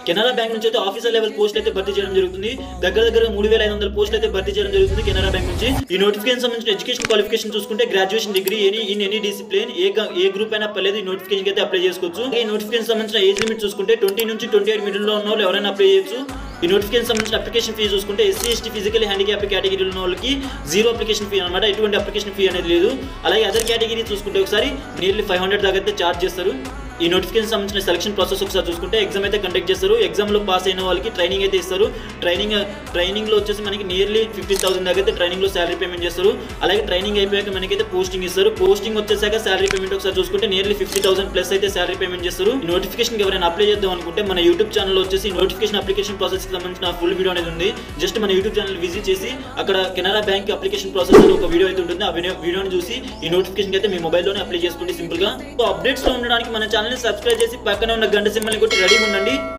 Canara bank నుంచి అయితే officer level post అయితే భర్తీ చేయడం జరుగుతుంది. దగ్గర 3500 పోస్టులు అయితే భర్తీ చేయడం జరుగుతుంది కెనరా బ్యాంక్ నుంచి. ఈ నోటిఫికేషన్ సంబంధించిన ఎడ్యుకేషన్ క్వాలిఫికేషన్ చూసుకుంటే గ్రాడ్యుయేషన్ డిగ్రీ ఎనీ డిసిప్లిన్ ఏ గ్రూప్ అయినా పర్లేదు ఈ నోటిఫికేషన్ అయితే అప్లై చేసుకోవచ్చు. ఈ నోటిఫికేషన్ సంబంధించిన ఏజ్ లిమిట్ చూసుకుంటే 20 నుంచి 28 మిడిల్ లో ఉన్న వాళ్ళు ఎవరైనా అప్లై చేయొచ్చు. ఈ నోటిఫికేషన్ సంబంధించిన అప్లికేషన్ ఫీ చూసుకుంటే ఎస్సీ ఎస్టీ ఫిజికల్ హ్యాండిక్యాప్ కేటగిరీలో ఉన్న వాళ్ళకి జీరో అప్లికేషన్ ఫీ అనమాట. ఎటువంటి అప్లికేషన్ ఫీ అనేది లేదు. అలాగే అదర్ కేటగిరీ చూసుకుంటే ఒకసారి నియర్లీ 500 దాకా అయితే ఛార్జ్ చేస్తారు. ఈ నోటిఫికేషన్ సంబంధించిన సెలక్షన్ ప్రాసెస్ ఒకసారి చూసుకుంటే ఎగ్జామ్ అయితే కండక్ట్ చేస్తారు. ఎగ్జామ్లో పాస్ అయిన వాళ్ళకి ట్రైనింగ్ అయితే ఇస్తారు. ట్రైనింగ్లో వచ్చేసి మనకి నియర్లీ 50,000 దాకా అయితే ట్రైనింగ్లో శాలరీ పేమెంట్ చేస్తారు. అలాగే ట్రైనింగ్ అయిపోయాక మనకైతే పోస్టింగ్ ఇస్తారు. పోస్టింగ్ వచ్చేసాక శాలరీ పేమెంట్ ఒకసారి చూసుకుంటే నియర్లీ 50,000 ప్లస్ అయితే శాలరీ పేమెంట్ చేస్తారు. ఈ నోటిఫికేషన్ ఎవరైనా అప్లై చేద్దాం అనుకుంటే మన యూట్యూబ్ ఛానల్ వచ్చేసి నోటిఫికేషన్ అప్లికేషన్ ప్రాసెస్ కి సంబంధించిన ఫుల్ వీడియో అనేది ఉంది. జస్ట్ మన యూట్యూబ్ ఛానల్ విజిట్ చేసి అక్కడ కెనరా బ్యాంక్ అప్లికేషన్ ప్రాసెస్ ఒక వీడియో అయితే ఉంటుంది. ఆ వీడియోని చూసి ఈ నోటిఫికేషన్ అయితే మీ మొబైల్లోనే అప్లై చేసుకోండి సింపుల్ గా. సో అప్డేట్స్ లో ఉండడానికి మన ఛానల్ ని సబ్స్క్రైబ్ చేసి పక్కన ఉన్న గంట సింబల్ ని కొట్టి రెడీగా ఉండండి.